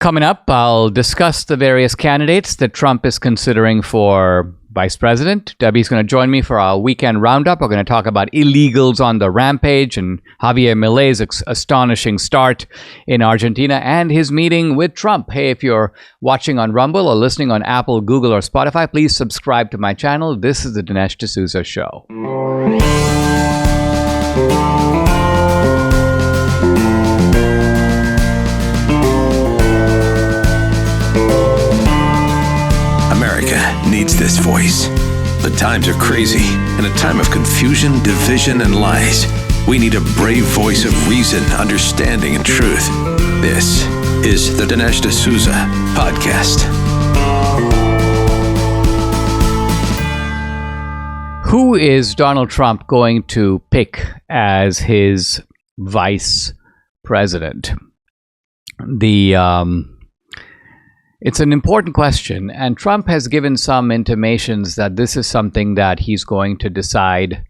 Coming up, I'll discuss the various candidates that Trump is considering for vice president. Debbie's going to join me for our weekend roundup. We're going to talk about illegals on the rampage and Javier Milei's astonishing start in Argentina and his meeting with Trump. Hey, if you're watching on Rumble or listening on Apple, Google, or Spotify, please subscribe to my channel. This is the Dinesh D'Souza Show. Needs this voice. The times are crazy. In a time of confusion, division, and lies, we need a brave voice of reason, understanding, and truth. This is the Dinesh D'Souza Podcast. Who is Donald Trump going to pick as his vice president? It's an important question, and Trump has given some intimations that this is something that he's going to decide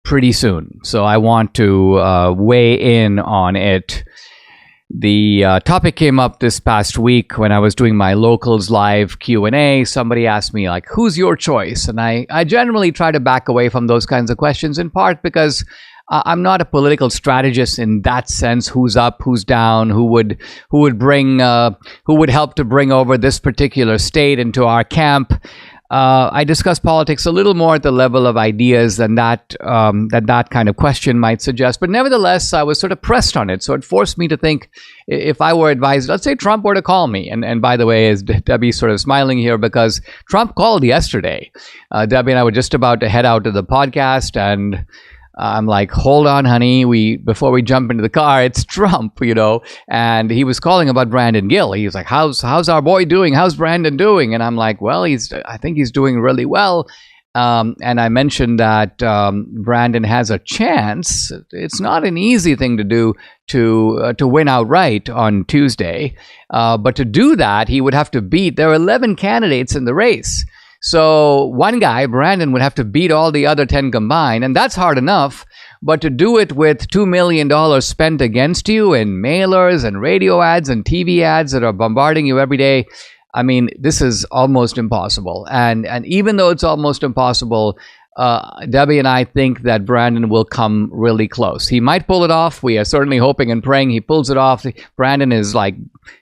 pretty soon. So I want to weigh in on it. The topic came up this past week when I was doing my Locals Live Q&A. Somebody asked me, like, who's your choice? And I generally try to back away from those kinds of questions, in part because I'm not a political strategist in that sense. Who's up, who's down, who would help to bring over this particular state into our camp. I discuss politics a little more at the level of ideas than that kind of question might suggest. But nevertheless, I was sort of pressed on it. So it forced me to think, if I were advised, let's say Trump were to call me. And by the way, is Debbie sort of smiling here because Trump called yesterday. Debbie and I were just about to head out to the podcast, and I'm like, hold on, honey. Before we jump into the car, it's Trump, and he was calling about Brandon Gill. He was like, how's our boy doing? How's Brandon doing? And I'm like, well, I think he's doing really well. And I mentioned that Brandon has a chance. It's not an easy thing to do to win outright on Tuesday. But to do that, he would have to there are 11 candidates in the race. So one guy, Brandon, would have to beat all the other 10 combined, and that's hard enough. But to do it with $2 million spent against you in mailers and radio ads and TV ads that are bombarding you every day, I mean, this is almost impossible. And even though it's almost impossible, Debbie and I think that Brandon will come really close. He might pull it off. We are certainly hoping and praying he pulls it off. Brandon is like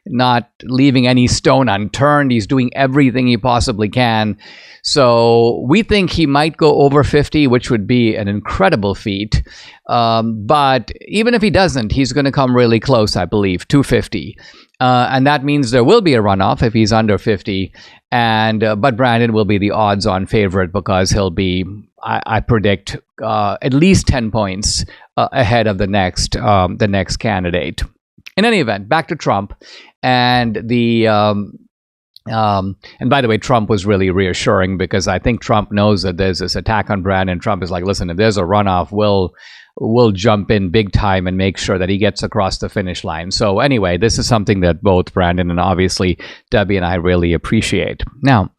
not leaving any stone unturned. He's doing everything he possibly can. So we think he might go over 50, which would be an incredible feat. But even if he doesn't, he's going to come really close, I believe, to 50. And that means there will be a runoff if he's under 50. But Brandon will be the odds-on favorite because he'll be, I predict, at least 10 points ahead of the next candidate. In any event, back to Trump and and by the way, Trump was really reassuring because I think Trump knows that there's this attack on Brandon. Trump is like, listen, if there's a runoff, we'll jump in big time and make sure that he gets across the finish line. So anyway, this is something that both Brandon and obviously Debbie and I really appreciate. Now,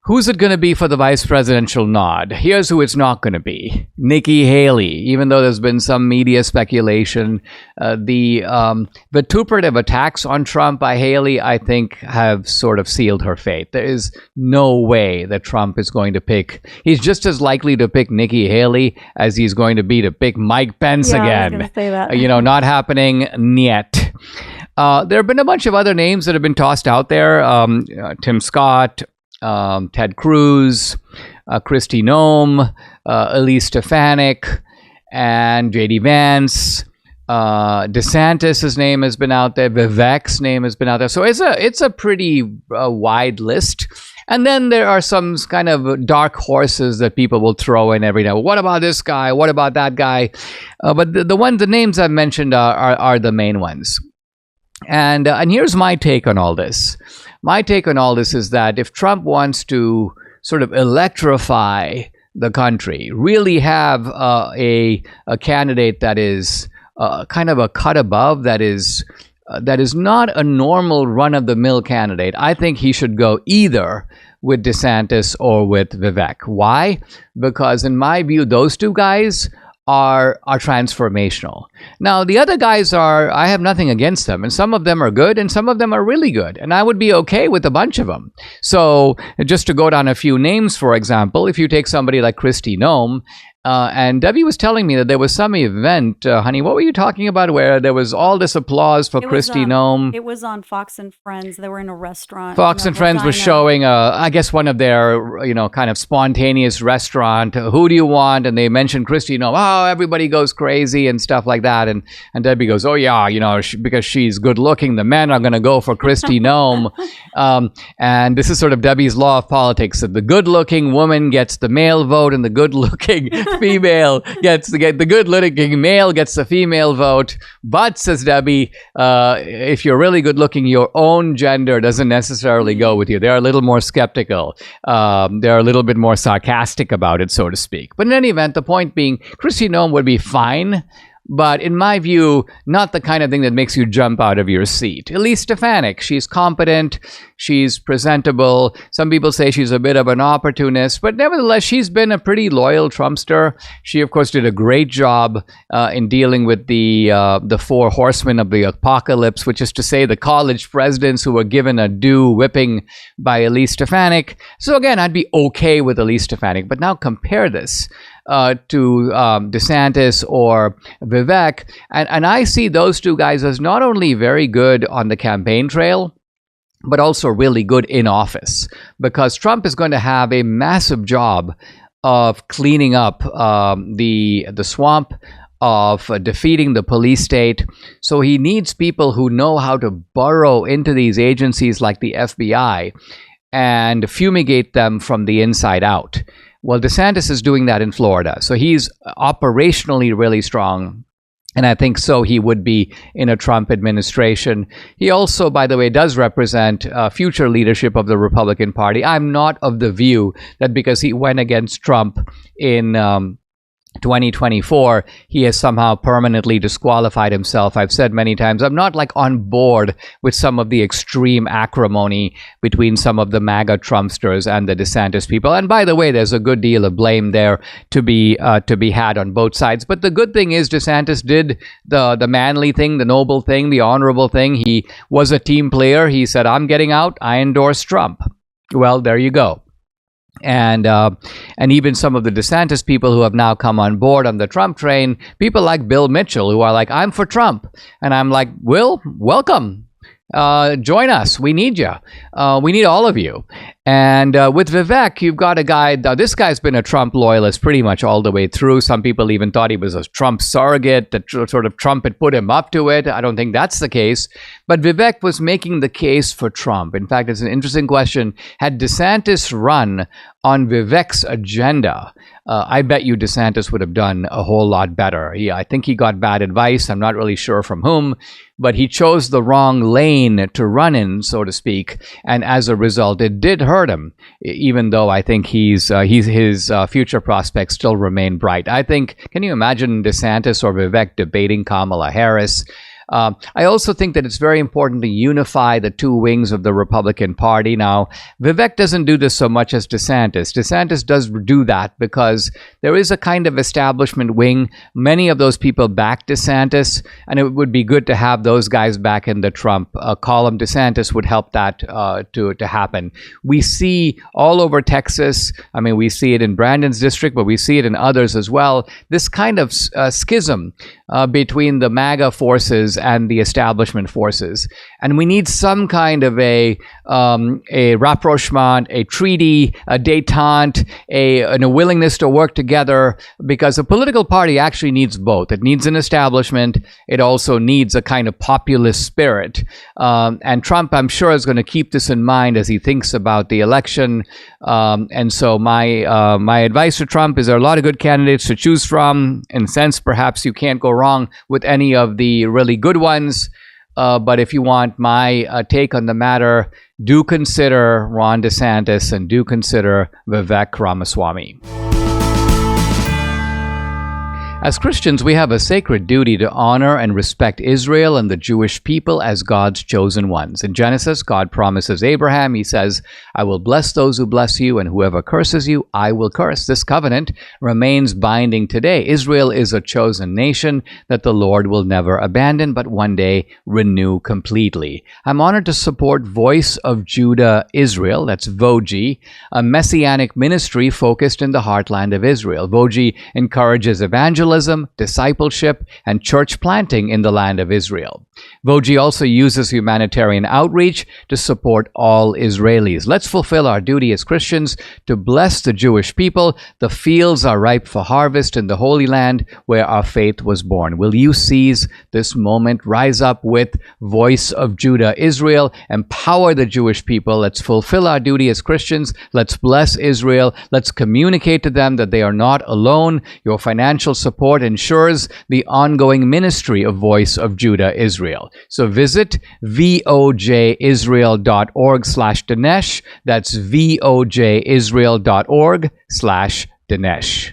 who's it going to be for the vice presidential nod? Here's who it's not going to be. Nikki Haley. Even though there's been some media speculation, the vituperative attacks on Trump by Haley, I think, have sort of sealed her fate. There is no way that Trump is going to pick. He's just as likely to pick Nikki Haley as he's going to be to pick Mike Pence again. I was going to say that. Not happening yet. There have been a bunch of other names that have been tossed out there. Tim Scott, Ted Cruz, Kristi Noem, Elise Stefanik, and J.D. Vance. DeSantis' name has been out there. Vivek's name has been out there. So it's a pretty wide list. And then there are some kind of dark horses that people will throw in every now. What about this guy? What about that guy? But the names I've mentioned are the main ones. And here's my take on all this. My take on all this is that if Trump wants to sort of electrify the country, really have a candidate that is kind of a cut above, that is not a normal run-of-the-mill candidate, I think he should go either with DeSantis or with Vivek. Why? Because in my view, those two guys are transformational. Now, the other guys I have nothing against them, and some of them are good, and some of them are really good, and I would be okay with a bunch of them. So, just to go down a few names, for example, if you take somebody like Kristi Noem, and Debbie was telling me that there was some event, honey, what were you talking about, where there was all this applause for Kristi Noem? It was on Fox and Friends. They were in a restaurant. Fox and Friends was showing, I guess, one of their, kind of spontaneous restaurant. Who do you want? And they mentioned Kristi Noem. Oh, everybody goes crazy and stuff like that. And Debbie goes, oh, yeah, because she's good looking, the men are going to go for Kristi Noem. And this is sort of Debbie's law of politics, that the good looking woman gets the male vote and the good looking female gets the good-looking male gets the female vote. But, says Debbie, if you're really good-looking, your own gender doesn't necessarily go with you. They're a little more skeptical. They're a little bit more sarcastic about it, so to speak. But in any event, the point being, Kristi Noem would be fine. But in my view, not the kind of thing that makes you jump out of your seat. Elise Stefanik, she's competent, she's presentable. Some people say she's a bit of an opportunist, but nevertheless, she's been a pretty loyal Trumpster. She, of course, did a great job in dealing with the four horsemen of the apocalypse, which is to say the college presidents who were given a due whipping by Elise Stefanik. So again, I'd be okay with Elise Stefanik, but now compare this to DeSantis or Vivek. And I see those two guys as not only very good on the campaign trail, but also really good in office. Because Trump is going to have a massive job of cleaning up the swamp, of defeating the police state. So he needs people who know how to burrow into these agencies like the FBI and fumigate them from the inside out. Well, DeSantis is doing that in Florida. So he's operationally really strong. And I think so he would be in a Trump administration. He also, by the way, does represent future leadership of the Republican Party. I'm not of the view that because he went against Trump in 2024, he has somehow permanently disqualified himself. I've said many times, I'm not on board with some of the extreme acrimony between some of the MAGA Trumpsters and the DeSantis people. And by the way, there's a good deal of blame there to be had on both sides. But the good thing is DeSantis did the manly thing, the noble thing, the honorable thing. He was a team player. He said, I'm getting out. I endorse Trump. Well, there you go. And even some of the DeSantis people who have now come on board on the Trump train, people like Bill Mitchell, who are like, I'm for Trump. And I'm like, Will, welcome. Join us. We need you. We need all of you. And with Vivek, you've got a guy, this guy's been a Trump loyalist pretty much all the way through. Some people even thought he was a Trump surrogate, that sort of Trump had put him up to it. I don't think that's the case. But Vivek was making the case for Trump. In fact, it's an interesting question. Had DeSantis run on Vivek's agenda, I bet you DeSantis would have done a whole lot better. Yeah, I think he got bad advice. I'm not really sure from whom, but he chose the wrong lane to run in, so to speak. And as a result, it did hurt him, even though I think his future prospects still remain bright. I think, can you imagine DeSantis or Vivek debating Kamala Harris? I also think that it's very important to unify the two wings of the Republican Party. Now, Vivek doesn't do this so much as DeSantis. DeSantis does do that because there is a kind of establishment wing. Many of those people back DeSantis, and it would be good to have those guys back in the Trump column. DeSantis would help that to happen. We see all over Texas, I mean, we see it in Brandon's district, but we see it in others as well, this kind of schism between the MAGA forces and the establishment forces. And we need some kind of a rapprochement, a treaty, a détente, a willingness to work together, because a political party actually needs both. It needs an establishment. It also needs a kind of populist spirit. And Trump, I'm sure, is going to keep this in mind as he thinks about the election. And so my advice to Trump is there are a lot of good candidates to choose from. In a sense, perhaps you can't go wrong with any of the really good ones. But if you want my take on the matter, do consider Ron DeSantis and do consider Vivek Ramaswamy. As Christians, we have a sacred duty to honor and respect Israel and the Jewish people as God's chosen ones. In Genesis, God promises Abraham, he says, I will bless those who bless you, and whoever curses you, I will curse. This covenant remains binding today. Israel is a chosen nation that the Lord will never abandon, but one day renew completely. I'm honored to support Voice of Judah Israel, that's VOJI, a messianic ministry focused in the heartland of Israel. VOJI encourages evangelism, discipleship, and church planting in the land of Israel. VOJI also uses humanitarian outreach to support all Israelis. Let's fulfill our duty as Christians to bless the Jewish people. The fields are ripe for harvest in the Holy Land where our faith was born. Will you seize this moment? Rise up with Voice of Judah Israel. Empower the Jewish people. Let's fulfill our duty as Christians. Let's bless Israel. Let's communicate to them that they are not alone. Your financial support ensures the ongoing ministry of Voice of Judah Israel. So visit vojisrael.org/Dinesh. That's vojisrael.org/Dinesh.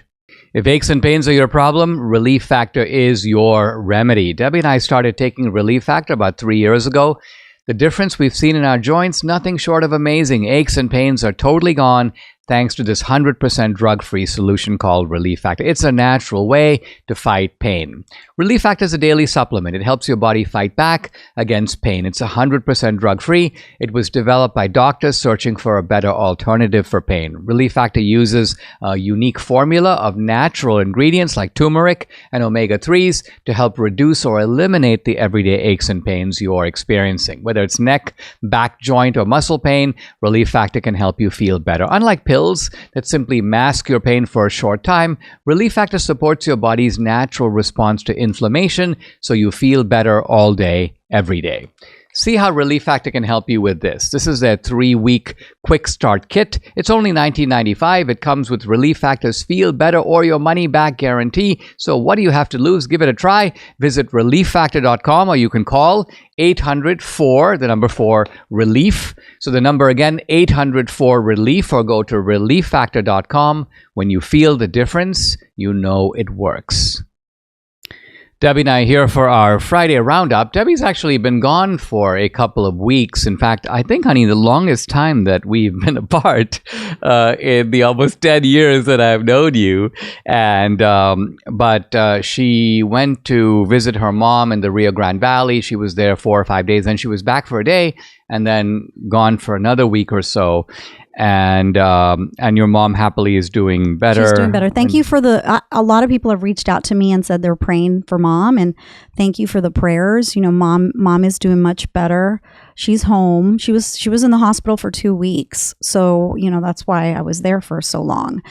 If aches and pains are your problem, Relief Factor is your remedy. Debbie and I started taking Relief Factor about 3 years ago. The difference we've seen in our joints, nothing short of amazing. Aches and pains are totally gone thanks to this 100% drug-free solution called Relief Factor. It's a natural way to fight pain. Relief Factor is a daily supplement. It helps your body fight back against pain. It's 100% drug-free. It was developed by doctors searching for a better alternative for pain. Relief Factor uses a unique formula of natural ingredients like turmeric and omega-3s to help reduce or eliminate the everyday aches and pains you're experiencing. Whether it's neck, back, joint, or muscle pain, Relief Factor can help you feel better. Unlike pills that simply mask your pain for a short time, Relief Factor supports your body's natural response to inflammation so you feel better all day, every day. See how Relief Factor can help you with this. This is their 3-week quick start kit. It's only $19.95. It comes with Relief Factor's Feel Better or Your Money Back guarantee. So what do you have to lose? Give it a try. Visit relieffactor.com, or you can call 800-4-RELIEF. So the number again, 800-4-RELIEF, or go to relieffactor.com. When you feel the difference, you know it works. Debbie and I here for our Friday roundup. Debbie's actually been gone for a couple of weeks. In fact, I think, honey, the longest time that we've been apart in the almost 10 years that I've known you. And but she went to visit her mom in the Rio Grande Valley. She was there 4 or 5 days. Then she was back for a day and then gone for another week or so. And your mom happily is doing better. She's doing better. Thank you for a lot of people have reached out to me and said they're praying for mom, and thank you for the prayers. You know, mom is doing much better. She's home. She was in the hospital for 2 weeks. So, you know, that's why I was there for so long.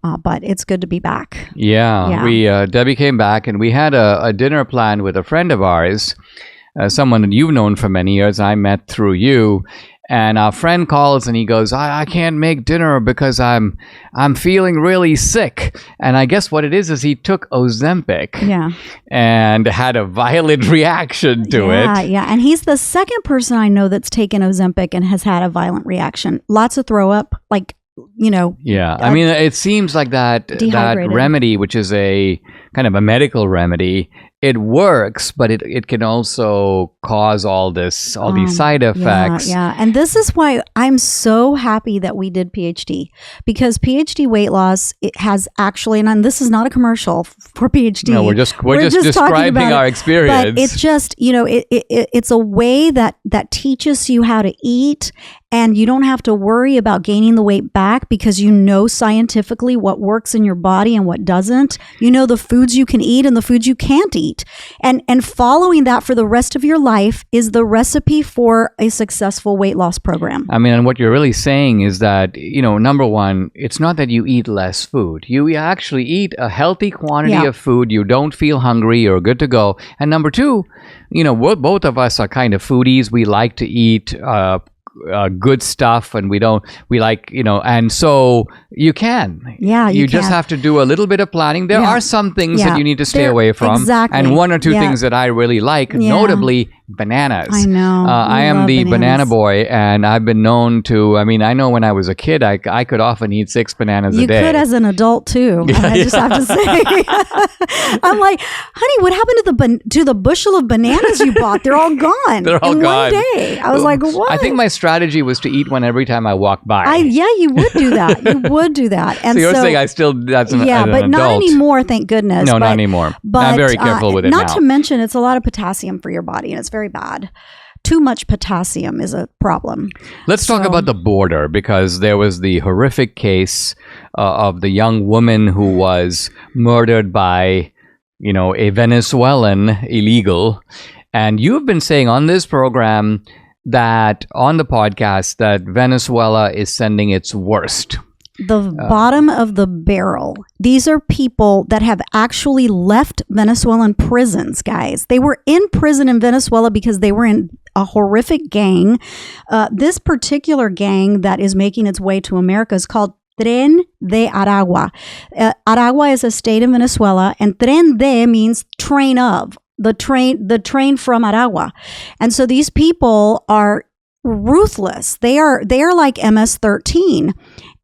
But it's good to be back. Yeah. We Debbie came back, and we had a dinner planned with a friend of ours, someone that you've known for many years. I met through you. And our friend calls and he goes, I can't make dinner because I'm feeling really sick. And I guess what it is he took Ozempic. Yeah. And had a violent reaction to it. Yeah. And he's the second person I know that's taken Ozempic and has had a violent reaction. Lots of throw up, like, you know. Yeah. I mean, it seems like that remedy, which is a kind of a medical remedy, it works, but it can also cause all these side effects. Yeah. And this is why I'm so happy that we did PhD, because PhD weight loss, it has actually, and this is not a commercial for PhD. No, we're just describing our experience. But it's just, you know, it's a way that teaches you how to eat, and you don't have to worry about gaining the weight back because you know scientifically what works in your body and what doesn't. You know the foods you can eat and the foods you can't eat. And following that for the rest of your life is the recipe for a successful weight loss program. I mean, and what you're really saying is that, you know, number one, it's not that you eat less food. You actually eat a healthy quantity of food. You don't feel hungry. You're good to go. And number two, you know, both of us are kind of foodies. We like to eat good stuff, and we like, you know, and so you can. Yeah, you just have to do a little bit of planning. There are some things that you need to stay away from. Exactly. And one or two things that I really like, notably bananas. I know. I am love the bananas. banana boy, and I've been known to, I know when I was a kid, I could often eat 6 bananas a You day. could as an adult too. I just have to say, I'm like, honey, what happened to the bushel of bananas you bought? They're all gone. They're all in gone. 1 day. I was like, what? I think my strategy was to eat one every time I walk by. Yeah, you would do that. You would do that. And so you're saying that's an yeah, but adult. not anymore, thank goodness. No, but, not anymore. But I'm very careful with it not now. to mention, it's a lot of potassium for your body, and it's very bad. Too much potassium is a problem. Let's talk about the border, because there was the horrific case of the young woman who was murdered by, a Venezuelan illegal. And you've been saying on this program that on the podcast that Venezuela is sending its worst. The bottom of the barrel. These are people that have actually left Venezuelan prisons, guys. They were in prison in Venezuela because they were in a horrific gang. This particular gang that is making its way to America is called Tren de Aragua. Aragua is a state in Venezuela, and Tren de means train of. The train from Aragua. And so these people are ruthless. They are like MS-13.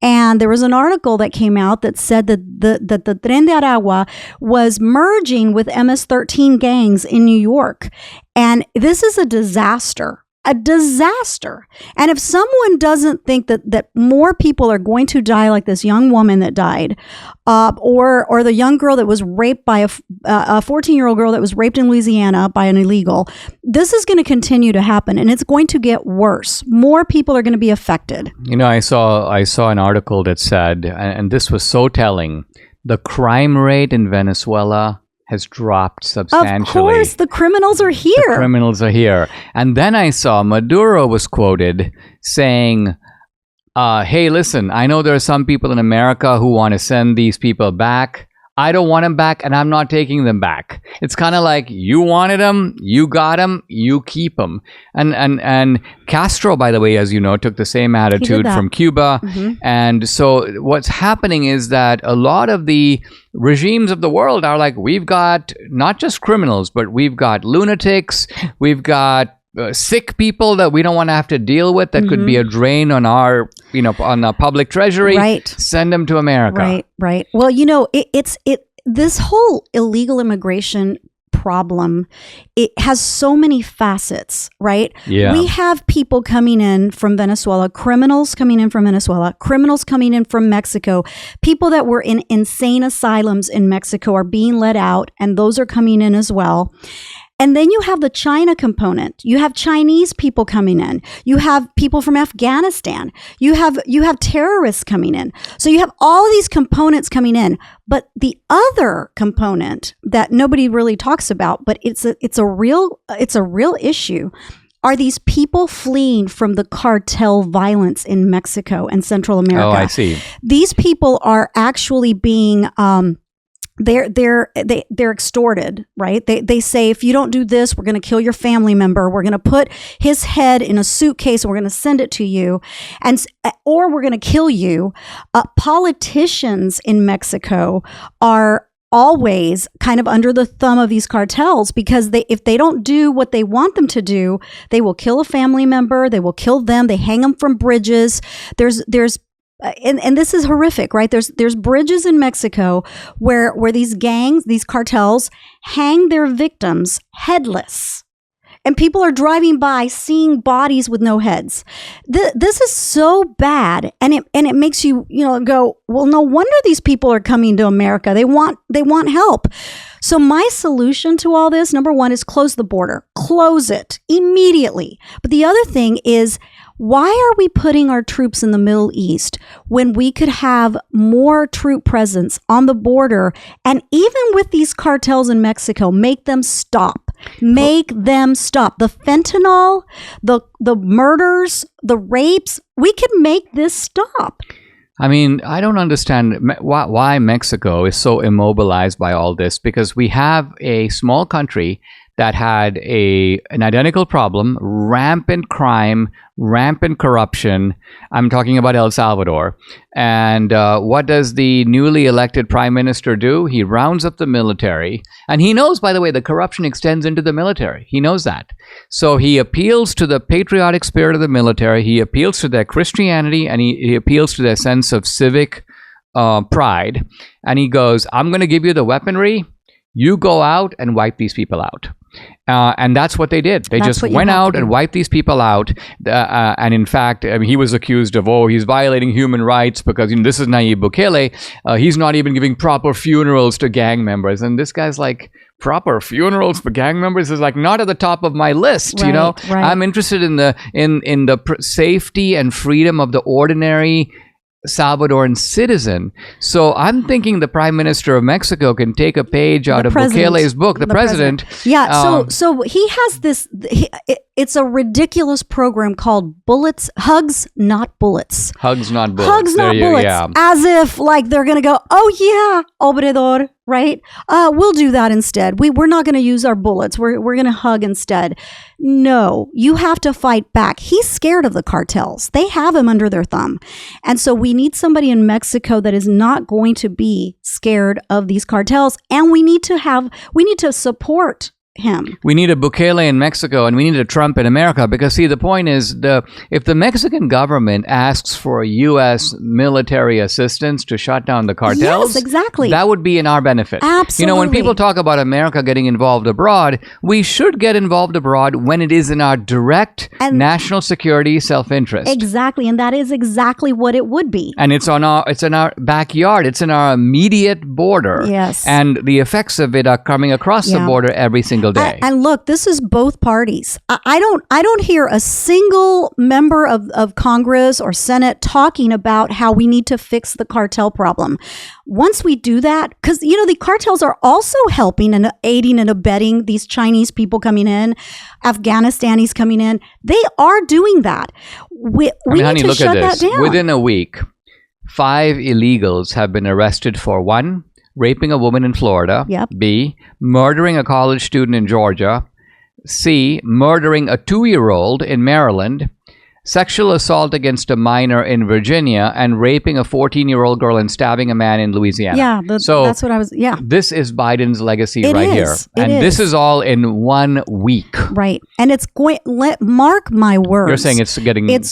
And there was an article that came out that said that the Tren de Aragua was merging with MS-13 gangs in New York. And this is a disaster. A disaster. And if someone doesn't think that more people are going to die like this young woman that died, or the young girl that was raped by a 14-year-old girl that was raped in Louisiana by an illegal, this is going to continue to happen, and it's going to get worse. More people are going to be affected. I saw an article that said, and this was so telling, the crime rate in Venezuela has dropped substantially. Of course, the criminals are here. The criminals are here. And then I saw Maduro was quoted saying, hey, listen, I know there are some people in America who want to send these people back. I don't want them back, and I'm not taking them back. It's kind of like, you wanted them, you got them, you keep them. And Castro, by the way, as you know, took the same attitude from Cuba. Mm-hmm. And so what's happening is that a lot of the regimes of the world are like, we've got not just criminals, but we've got lunatics, we've got sick people that we don't want to have to deal with that could be a drain on our, on the public treasury. Right. Send them to America. Right. Well, this whole illegal immigration problem, it has so many facets, right? Yeah. We have people coming in from Venezuela, criminals coming in from Venezuela, criminals coming in from Mexico, people that were in insane asylums in Mexico are being let out, and those are coming in as well. And then you have the China component. You have Chinese people coming in. You have people from Afghanistan. You have terrorists coming in. So you have all these components coming in. But the other component that nobody really talks about, but it's a real issue, are these people fleeing from the cartel violence in Mexico and Central America. Oh, I see. These people are actually being they're extorted, right? They say, if you don't do this, we're going to kill your family member. We're going to put his head in a suitcase and we're going to send it to you, or we're going to kill you. Politicians in Mexico are always kind of under the thumb of these cartels, because if they don't do what they want them to do, they will kill a family member. They will kill them. They hang them from bridges. And this is horrific, right? There's bridges in Mexico where these gangs, these cartels, hang their victims headless. And people are driving by seeing bodies with no heads. This is so bad, and it makes you go, well, no wonder these people are coming to America. They want help. So my solution to all this, number one, is close the border. Close it immediately. But the other thing is, why are we putting our troops in the Middle East when we could have more troop presence on the border? And even with these cartels in Mexico, make them stop. Make them stop. The fentanyl, the murders, the rapes, we can make this stop. I mean, I don't understand why Mexico is so immobilized by all this, because we have a small country that had an identical problem, rampant crime, rampant corruption. I'm talking about El Salvador. And what does the newly elected prime minister do? He rounds up the military. And he knows, by the way, the corruption extends into the military. He knows that. So he appeals to the patriotic spirit of the military. He appeals to their Christianity, and he appeals to their sense of civic pride. And he goes, I'm going to give you the weaponry. You go out and wipe these people out. And that's what they did. They just went out and wiped these people out. And in fact, I mean, he was accused of, he's violating human rights because this is Nayib Bukele. He's not even giving proper funerals to gang members. And this guy's like, proper funerals for gang members is like not at the top of my list. Right. I'm interested in the safety and freedom of the ordinary Salvadoran citizen. So I'm thinking the Prime Minister of Mexico can take a page out of Bukele's book, The President. Yeah. So he has this. It's a ridiculous program called Hugs Not Bullets. Hugs Not Bullets. Hugs Not Bullets. Yeah. As if like they're gonna go, oh yeah, Obrador, right? We'll do that instead. We're not gonna use our bullets. We're gonna hug instead. No, you have to fight back. He's scared of the cartels. They have him under their thumb. And so we need somebody in Mexico that is not going to be scared of these cartels. And we need to support him. We need a Bukele in Mexico and we need a Trump in America because, see, the point is if the Mexican government asks for U.S. military assistance to shut down the cartels, yes, exactly, that would be in our benefit. Absolutely. When people talk about America getting involved abroad, we should get involved abroad when it is in our direct national security self-interest. Exactly, and that is exactly what it would be. And it's in our backyard. It's in our immediate border. Yes. And the effects of it are coming across the border every single day. And look, this is both parties. I don't hear a single member of Congress or Senate talking about how we need to fix the cartel problem. Once we do that, because the cartels are also helping and aiding and abetting these Chinese people coming in, Afghanistanis coming in. They are doing that. We need to shut that down. Within a week, 5 illegals have been arrested for 1, raping a woman in Florida. Yep. B, murdering a college student in Georgia. C, murdering a 2-year-old in Maryland. Sexual assault against a minor in Virginia, and raping a 14-year-old girl and stabbing a man in Louisiana. Yeah, that's what I was. Yeah, this is Biden's legacy here, and this is all in 1 week. Right, and it's going. Mark my words. You're saying it's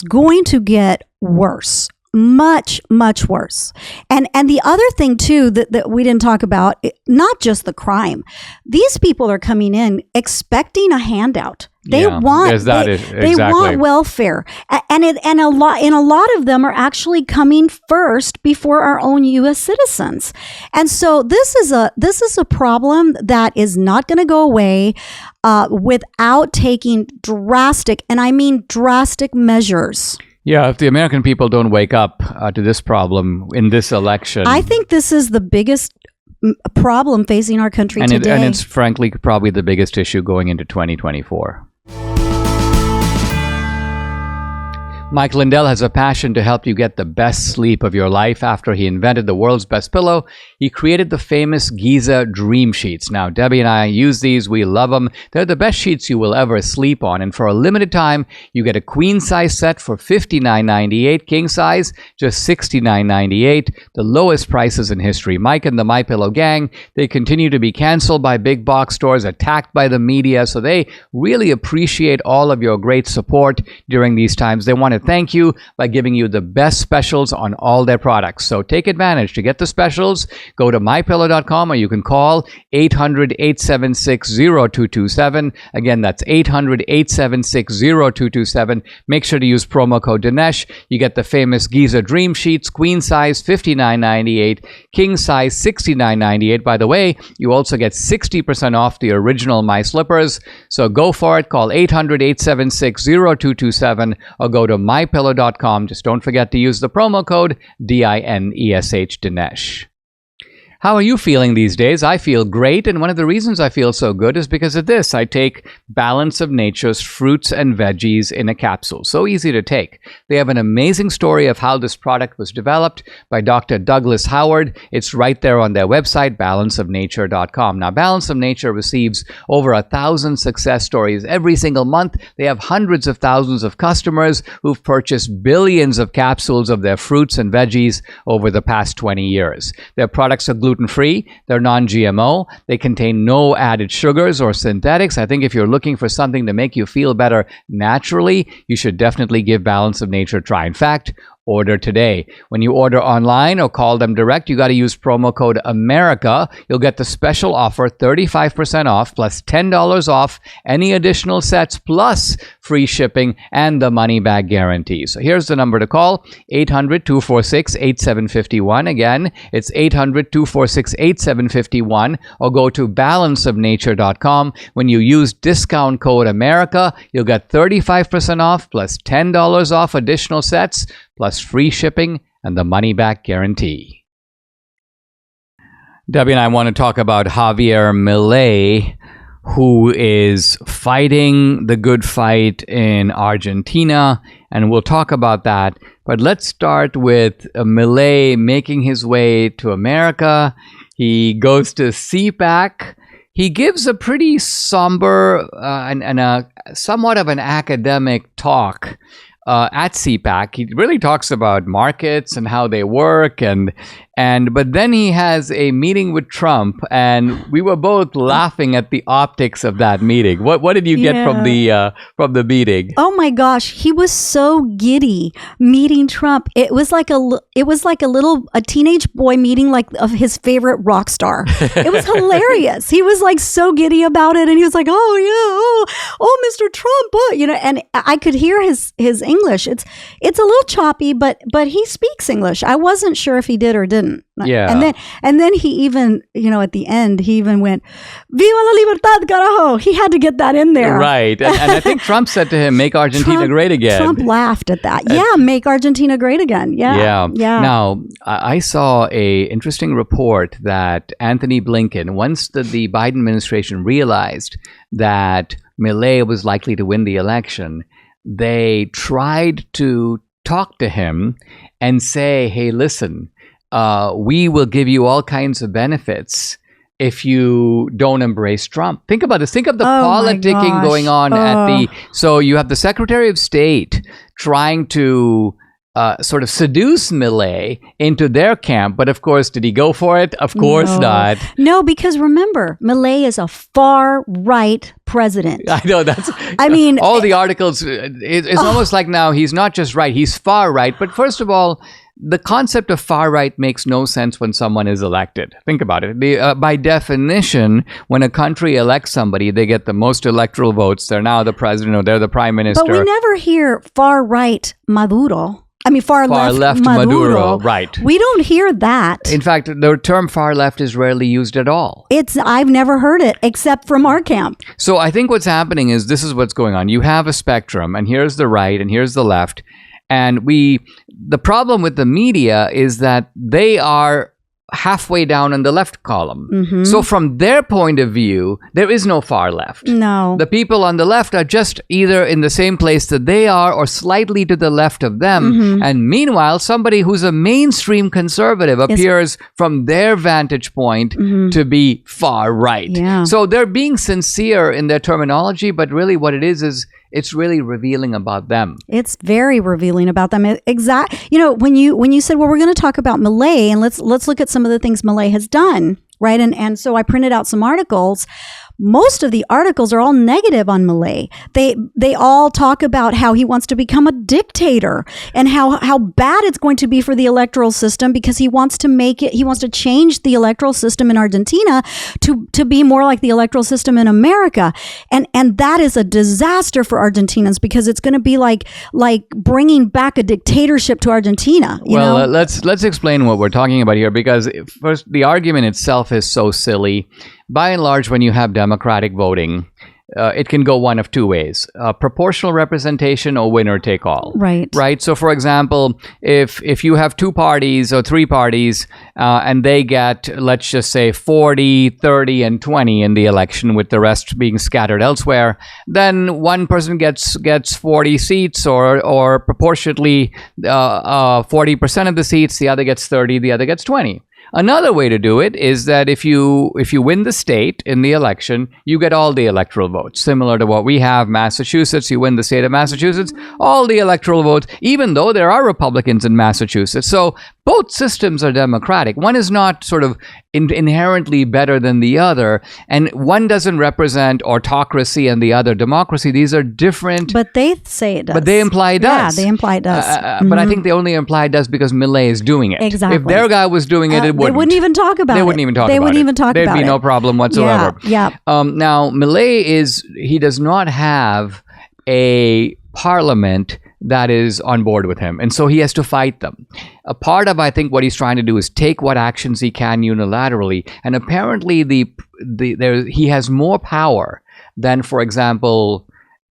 going to get worse. Much, much worse. And the other thing too that we didn't talk about, not just the crime. These people are coming in expecting a handout. They want welfare, and a lot of them are actually coming first before our own U.S. citizens. And so this is a problem that is not going to go away without taking drastic, and I mean drastic measures. Yeah, if the American people don't wake up to this problem in this election. I think this is the biggest problem facing our country today. And it's frankly probably the biggest issue going into 2024. Mike Lindell has a passion to help you get the best sleep of your life. After he invented the world's best pillow, he created the famous Giza Dream Sheets. Now, Debbie and I use these. We love them. They're the best sheets you will ever sleep on. And for a limited time, you get a queen size set for $59.98, king size just $69.98, the lowest prices in history. Mike and the MyPillow gang, they continue to be canceled by big box stores, attacked by the media. So they really appreciate all of your great support during these times. They want to thank you by giving you the best specials on all their products. So take advantage. To get the specials, go to mypillow.com, or you can call 800-876-0227. Again, that's 800-876-0227. Make sure to use promo code Dinesh. You get the famous Giza Dream Sheets, queen size $59.98, king size $69.98. By the way, you also get 60% off the original My Slippers. So go for it. Call 800-876-0227 or go to mypillow.com. Just don't forget to use the promo code DINESH, Dinesh. How are you feeling these days? I feel great, and one of the reasons I feel so good is because of this. I take Balance of Nature's fruits and veggies in a capsule. So easy to take. They have an amazing story of how this product was developed by Dr. Douglas Howard. It's right there on their website, balanceofnature.com. Now, Balance of Nature receives over 1,000 success stories every single month. They have hundreds of thousands of customers who've purchased billions of capsules of their fruits and veggies over the past 20 years. Their products are gluten-free, they're non-GMO, they contain no added sugars or synthetics. I think if you're looking for something to make you feel better naturally, you should definitely give Balance of Nature a try. In fact, order today. When you order online or call them direct, you got to use promo code AMERICA. You'll get the special offer, 35% off plus $10 off any additional sets plus free shipping and the money back guarantee. So here's the number to call, 800-246-8751. Again, it's 800-246-8751, or go to balanceofnature.com. When you use discount code AMERICA, you'll get 35% off plus $10 off additional sets plus free shipping and the money-back guarantee. Debbie and I want to talk about Javier Milei, who is fighting the good fight in Argentina, and we'll talk about that. But let's start with Milei making his way to America. He goes to CPAC. He gives a pretty somber and a somewhat of an academic talk at CPAC. He really talks about markets and how they work, but then he has a meeting with Trump, and we were both laughing at the optics of that meeting. What did you get from the meeting? Oh my gosh, he was so giddy meeting Trump. It was like a teenage boy meeting like of his favorite rock star. It was hilarious. He was like so giddy about it, and he was like, "Oh yeah, oh Mr. Trump," and I could hear his English. It's a little choppy, but he speaks English. I wasn't sure if he did or didn't. Yeah. And then he even, at the end, he even went, "Viva la libertad, carajo." He had to get that in there. Right. And I think Trump said to him, "Make Argentina great again." Trump laughed at that. Yeah, make Argentina great again. Yeah. Now, I saw a interesting report that Anthony Blinken, once the Biden administration realized that Milei was likely to win the election, they tried to talk to him and say, "Hey, listen, we will give you all kinds of benefits if you don't embrace Trump." Think about this. Think of the politicking going on so you have the Secretary of State trying to sort of seduce Milei into their camp. But of course, did he go for it? Of course not. No, because remember, Milei is a far-right president. I know all the articles, it's almost like now he's not just right, he's far-right. But first of all, the concept of far-right makes no sense when someone is elected. Think about it. By definition, when a country elects somebody, they get the most electoral votes. They're now the president or they're the prime minister. But we never hear far-right Maduro. Far left Maduro. Right. We don't hear that. In fact, the term far left is rarely used at all. I've never heard it except from our camp. So I think what's happening is this is what's going on. You have a spectrum, and here's the right, and here's the left. And the problem with the media is that they are halfway down in the left column. Mm-hmm. So from their point of view, there is no far left. No. The people on the left are just either in the same place that they are or slightly to the left of them. Mm-hmm. And meanwhile, somebody who's a mainstream conservative appears from their vantage point to be far right. Yeah. So they're being sincere in their terminology, but really what it is it's really revealing about them. It's very revealing about them. When you said, well, we're going to talk about Milei, and let's look at some of the things Milei has done, right? And so I printed out some articles. Most of the articles are all negative on Milei. They all talk about how he wants to become a dictator and how bad it's going to be for the electoral system because he wants to change the electoral system in Argentina to be more like the electoral system in America. And that is a disaster for Argentinians because it's going to be like bringing back a dictatorship to Argentina. Let's explain what we're talking about here, because first, the argument itself is so silly. By and large, when you have democratic voting, it can go one of two ways: proportional representation or winner take all. Right. So, for example, if you have two parties or three parties and they get, let's just say, 40, 30, and 20 in the election, with the rest being scattered elsewhere, then one person gets 40 seats, or proportionately 40% of the seats. The other gets 30. The other gets 20. Another way to do it is that if you win the state in the election, you get all the electoral votes. Similar to what we have, Massachusetts, you win the state of Massachusetts, all the electoral votes, even though there are Republicans in Massachusetts. So both systems are democratic. One is not sort of inherently better than the other, and one doesn't represent autocracy and the other democracy. These are different. But they say it does. But they imply it does. Yeah, they imply it does. But I think they only imply it does because Milei is doing it. Exactly. If their guy was doing it, it wouldn't. They wouldn't even talk about it. They wouldn't even talk about it. They wouldn't even talk about it. There'd be no problem whatsoever. Yeah. Now, Milei he does not have a parliament that is on board with him, and so he has to fight them. A part of, I think, what he's trying to do is take what actions he can unilaterally, and apparently he has more power than, for example,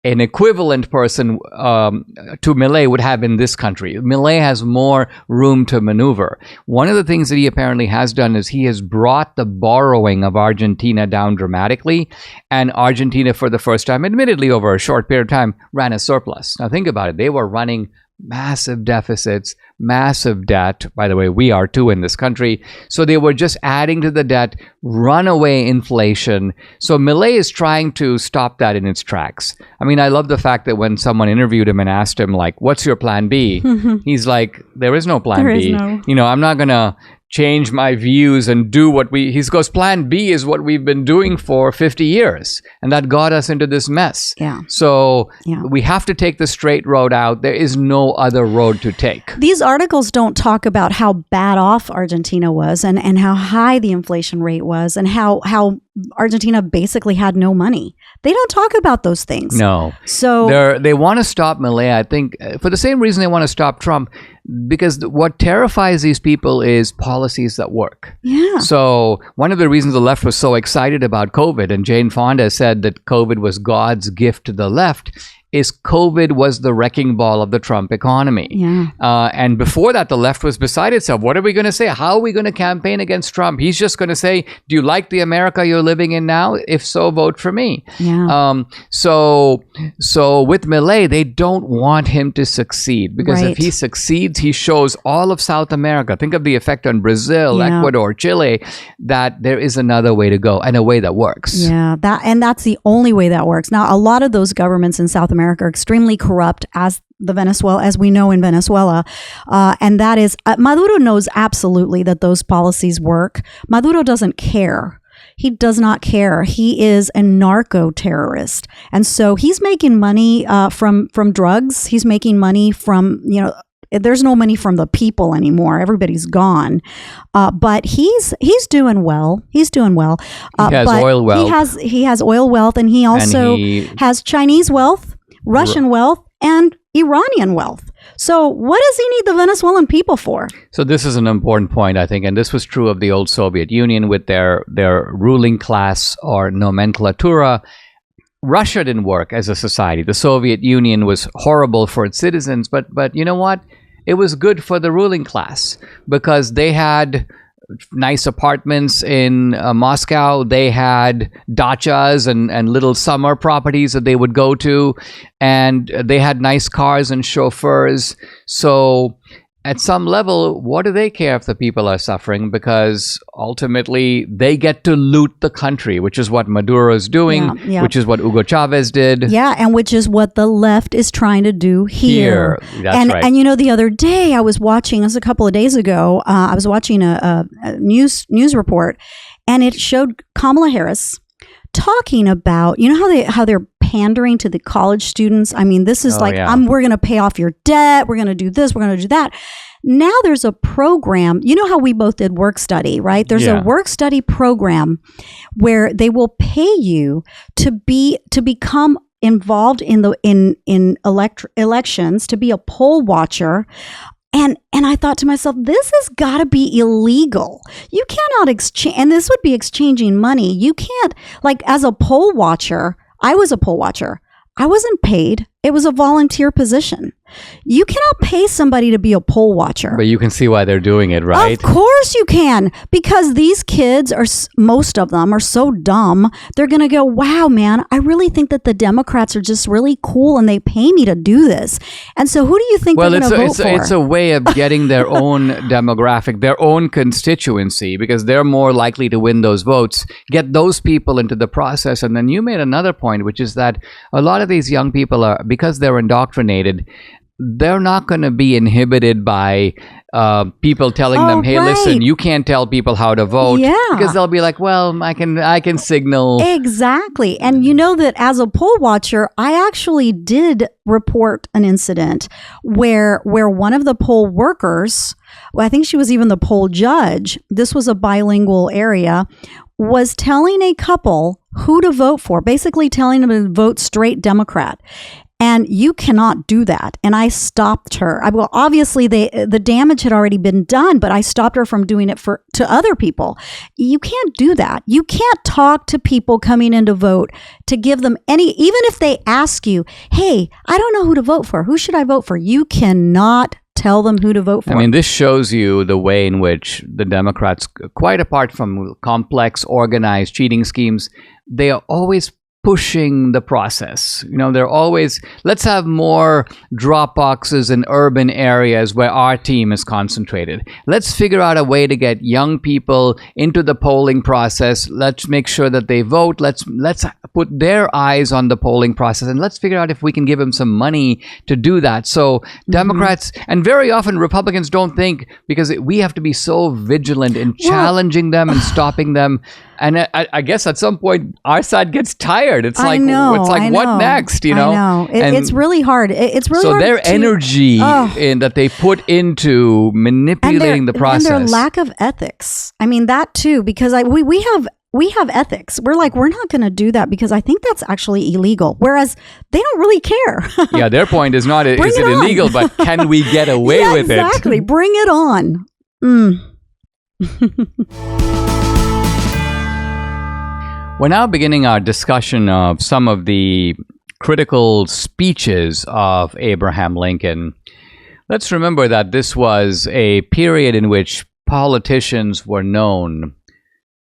an equivalent person to Milei would have in this country. Milei has more room to maneuver. One of the things that he apparently has done is he has brought the borrowing of Argentina down dramatically, and Argentina, for the first time, admittedly over a short period of time, ran a surplus. Now think about it. They were running massive deficits, massive debt. By the way, we are too in this country. So they were just adding to the debt, runaway inflation. So Milei is trying to stop that in its tracks. I mean, I love the fact that when someone interviewed him and asked him, like, what's your plan B? He's like, there is no plan B. I'm not going to change my views and do what he goes, plan B is what we've been doing for 50 years. And that got us into this mess. Yeah. So we have to take the straight road out. There is no other road to take. These articles don't talk about how bad off Argentina was and how high the inflation rate was and how Argentina basically had no money. They don't talk about those things. No. So they want to stop Milei, I think, for the same reason they want to stop Trump, because what terrifies these people is policies that work. Yeah. So one of the reasons the left was so excited about COVID, and Jane Fonda said that COVID was God's gift to the left, is COVID was the wrecking ball of the Trump economy. Yeah. And before that, the left was beside itself. What are we going to say? How are we going to campaign against Trump? He's just going to say, do you like the America you're living in now? If so, vote for me. Yeah. So with Milei, they don't want him to succeed, because if he succeeds, he shows all of South America. Think of the effect on Brazil, Ecuador, Chile, that there is another way to go, and a way that works. Yeah, that's the only way that works. Now, a lot of those governments in South America are extremely corrupt, as we know in Venezuela, and that is Maduro knows absolutely that those policies work. Maduro doesn't care. He does not care. He is a narco-terrorist, and so he's making money from drugs. He's making money from there's no money from the people anymore. Everybody's gone. But he's doing well. He's doing well. He has oil wealth. He has oil wealth, and he also has Chinese wealth, Russian wealth, and Iranian wealth. So what does he need the Venezuelan people for? So this is an important point, I think, and this was true of the old Soviet Union with their ruling class or nomenclatura. Russia didn't work as a society. The Soviet Union was horrible for its citizens, but you know what? It was good for the ruling class, because they had nice apartments in Moscow. They had dachas and little summer properties that they would go to, and they had nice cars and chauffeurs. So at some level, what do they care if the people are suffering? Because ultimately, they get to loot the country, which is what Maduro is doing, which is what Hugo Chavez did. Yeah, and which is what the left is trying to do here. That's right. And the other day I was watching, this was a couple of days ago, I was watching a news report, and it showed Kamala Harris talking about, how they're pandering to the college students. I mean, this is we're going to pay off your debt. We're going to do this. We're going to do that. Now there's a program. You know how we both did work study, right? There's a work study program where they will pay you to become involved in elections, to be a poll watcher. And I thought to myself, this has got to be illegal. You cannot exchange, and this would be exchanging money. You can't, as a poll watcher, I was a poll watcher. I wasn't paid. It was a volunteer position. You cannot pay somebody to be a poll watcher. But you can see why they're doing it, right? Of course you can, because these kids are, most of them are so dumb. They're going to go, wow, man, I really think that the Democrats are just really cool and they pay me to do this. And so who do you think they're going to vote for? It's a way of getting their own demographic, their own constituency, because they're more likely to win those votes, get those people into the process. And then you made another point, which is that a lot of these young people are, because they're indoctrinated, they're not going to be inhibited by people telling them, hey, listen, you can't tell people how to vote. Yeah. Because they'll be like, well, I can signal. Exactly. And you know that as a poll watcher, I actually did report an incident where one of the poll workers, well, I think she was even the poll judge, this was a bilingual area, was telling a couple who to vote for, basically telling them to vote straight Democrat. And you cannot do that. And I stopped her. Well, obviously the damage had already been done, but I stopped her from doing it to other people. You can't do that. You can't talk to people coming in to vote to give them any, even if they ask you, hey, I don't know who to vote for. Who should I vote for? You cannot tell them who to vote for. I mean, this shows you the way in which the Democrats, quite apart from complex, organized cheating schemes, they are always pushing the process. You know, they're always, let's have more drop boxes in urban areas where our team is concentrated. Let's figure out a way to get young people into the polling process. Let's make sure that they vote. Let's put their eyes on the polling process, and let's figure out if we can give them some money to do that. So Democrats, and very often Republicans, don't think, because we have to be so vigilant in challenging them and stopping them. And I guess at some point our side gets tired. It's like, what next? You know, I know. It's really hard. It's really so hard. Their energy in that they put into manipulating the process, and their lack of ethics. I mean that too, because we have ethics. We're not going to do that because I think that's actually illegal. Whereas they don't really care. Yeah, their point is not is it illegal, but can we get away with it? Exactly. Bring it on. We're now beginning our discussion of some of the critical speeches of Abraham Lincoln. Let's remember that this was a period in which politicians were known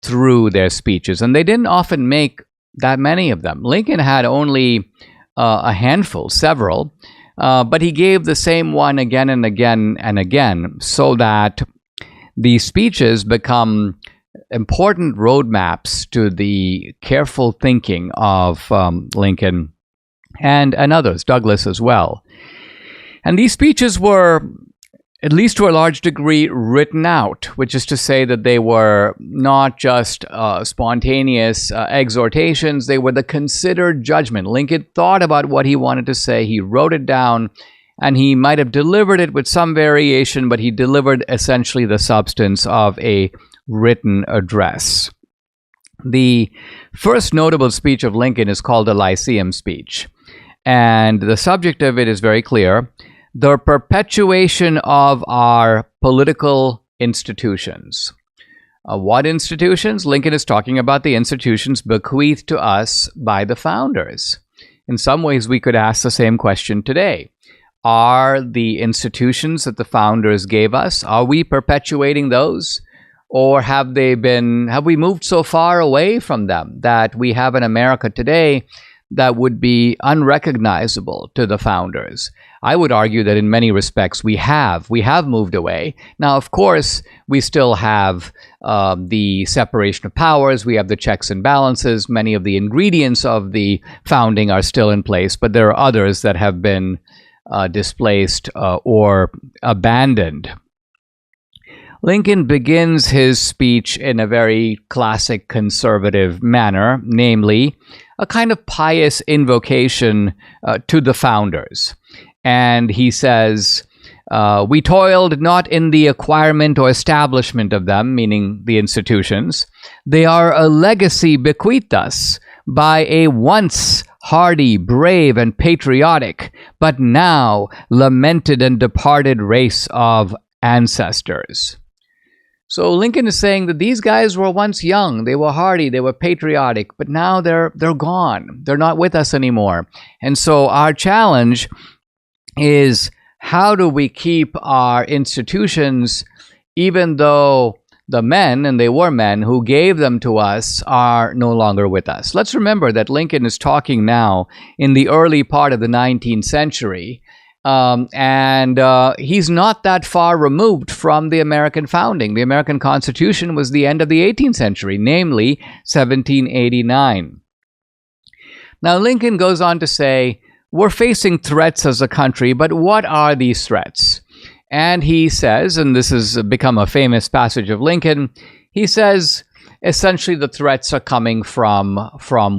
through their speeches, and they didn't often make that many of them. Lincoln had only a handful, several, but he gave the same one again and again and again, so that the speeches become important roadmaps to the careful thinking of Lincoln and others, Douglas as well. And these speeches were, at least to a large degree, written out, which is to say that they were not just spontaneous exhortations, they were the considered judgment. Lincoln thought about what he wanted to say, he wrote it down, and he might have delivered it with some variation, but he delivered essentially the substance of a written address. The first notable speech of Lincoln is called the Lyceum speech, and the subject of it is very clear: the perpetuation of our political institutions. What institutions? Lincoln is talking about the institutions bequeathed to us by the founders. In some ways, we could ask the same question today. Are the institutions that the founders gave us, are we perpetuating those? Or have we moved so far away from them that we have an America today that would be unrecognizable to the founders? I would argue that in many respects we have moved away. Now, of course, we still have the separation of powers, we have the checks and balances, many of the ingredients of the founding are still in place, but there are others that have been displaced or abandoned. Lincoln begins his speech in a very classic conservative manner, namely a kind of pious invocation to the founders. And he says, we toiled not in the acquirement or establishment of them, meaning the institutions. They are a legacy bequeathed us by a once hardy, brave, and patriotic, but now lamented and departed race of ancestors. So Lincoln is saying that these guys were once young, they were hardy, they were patriotic, but now they're gone. They're not with us anymore. And so our challenge is, how do we keep our institutions, even though the men, and they were men, who gave them to us are no longer with us? Let's remember that Lincoln is talking now in the early part of the 19th century. And he's not that far removed from the American founding. The American Constitution was the end of the 18th century, namely 1789. Now, Lincoln goes on to say, we're facing threats as a country, but what are these threats? And he says, and this has become a famous passage of Lincoln, he says, essentially the threats are coming from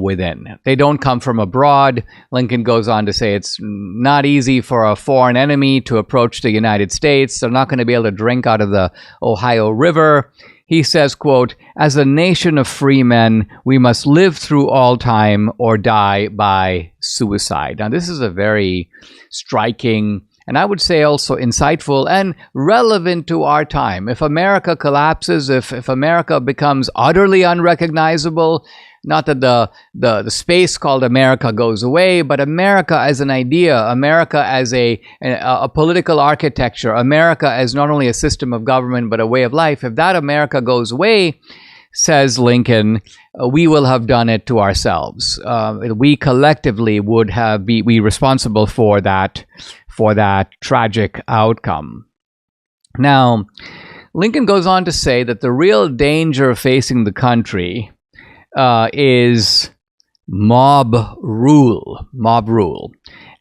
within. They don't come from abroad. Lincoln goes on to say it's not easy for a foreign enemy to approach the United States. They're not going to be able to drink out of the Ohio River. He says, quote, as a nation of free men, we must live through all time or die by suicide. Now, this is a very striking, and I would say also insightful and relevant to our time. If America collapses, if America becomes utterly unrecognizable, not that the space called America goes away, but America as an idea, America as a political architecture, America as not only a system of government but a way of life, if that America goes away, says Lincoln, we will have done it to ourselves. We collectively would be responsible for that tragic outcome. Now, Lincoln goes on to say that the real danger facing the country is mob rule.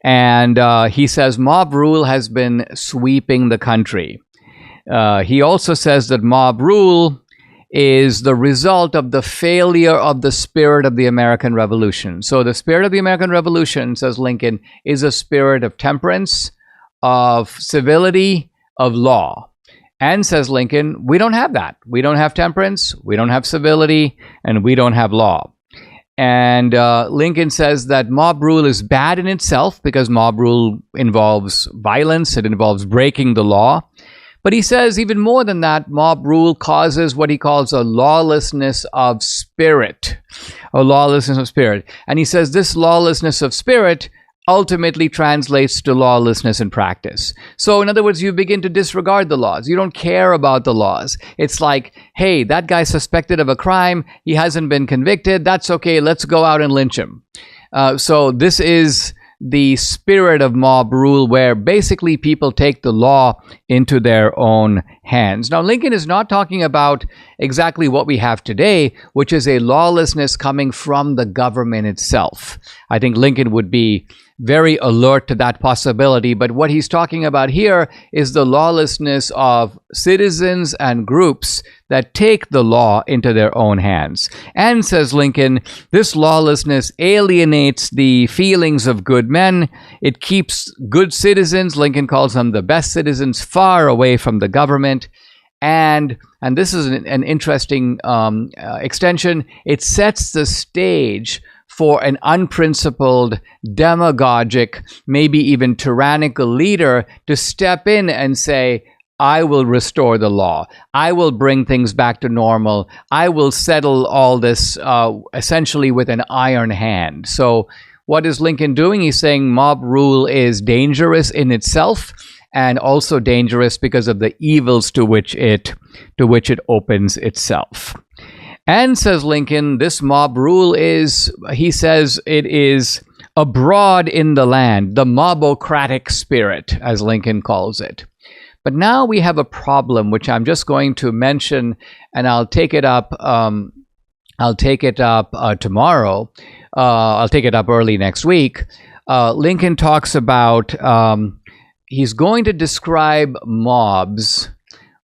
And he says mob rule has been sweeping the country. He also says that mob rule is the result of the failure of the spirit of the American Revolution. So the spirit of the American Revolution, says Lincoln, is a spirit of temperance, of civility, of law. And, says Lincoln, we don't have that. We don't have temperance, we don't have civility, and we don't have law. And Lincoln says that mob rule is bad in itself because mob rule involves violence, it involves breaking the law. But he says even more than that, mob rule causes what he calls a lawlessness of spirit. A lawlessness of spirit. And he says this lawlessness of spirit ultimately translates to lawlessness in practice. So in other words, you begin to disregard the laws. You don't care about the laws. It's like, hey, that guy's suspected of a crime. He hasn't been convicted. That's okay. Let's go out and lynch him. So this is the spirit of mob rule, where basically people take the law into their own hands. Now, Lincoln is not talking about exactly what we have today, which is a lawlessness coming from the government itself. I think Lincoln would be very alert to that possibility, but what he's talking about here is the lawlessness of citizens and groups that take the law into their own hands. And, says Lincoln, this lawlessness alienates the feelings of good men. It keeps good citizens, Lincoln calls them the best citizens, far away from the government. And this is an interesting extension. It sets the stage for an unprincipled, demagogic, maybe even tyrannical leader to step in and say, I will restore the law. I will bring things back to normal. I will settle all this essentially with an iron hand. So what is Lincoln doing? He's saying mob rule is dangerous in itself, and also dangerous because of the evils to which it opens itself. And, says Lincoln, this mob rule is, he says, it is abroad in the land, the mobocratic spirit, as Lincoln calls it. But now we have a problem, which I'm just going to mention, and I'll take it up tomorrow. I'll take it up early next week. Lincoln talks about, he's going to describe mobs,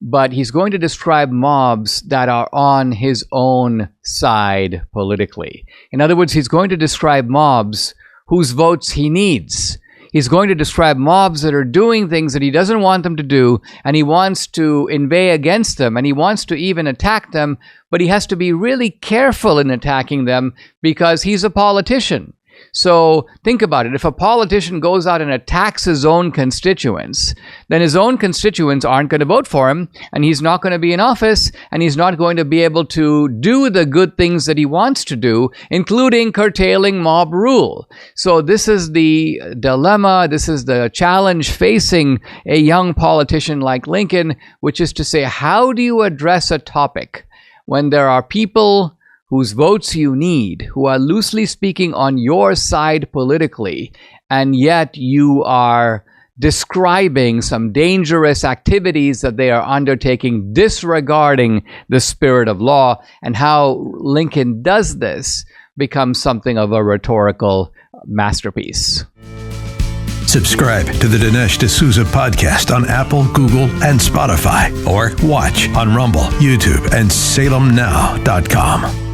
but he's going to describe mobs that are on his own side politically. In other words, he's going to describe mobs whose votes he needs. He's going to describe mobs that are doing things that he doesn't want them to do, and he wants to inveigh against them, and he wants to even attack them, but he has to be really careful in attacking them because he's a politician. So think about it. If a politician goes out and attacks his own constituents, then his own constituents aren't going to vote for him, and he's not going to be in office, and he's not going to be able to do the good things that he wants to do, including curtailing mob rule. So this is the dilemma, this is the challenge facing a young politician like Lincoln, which is to say, how do you address a topic when there are people whose votes you need, who are loosely speaking on your side politically, and yet you are describing some dangerous activities that they are undertaking, disregarding the spirit of law, and how Lincoln does this becomes something of a rhetorical masterpiece. Subscribe to the Dinesh D'Souza podcast on Apple, Google, and Spotify, or watch on Rumble, YouTube, and SalemNow.com.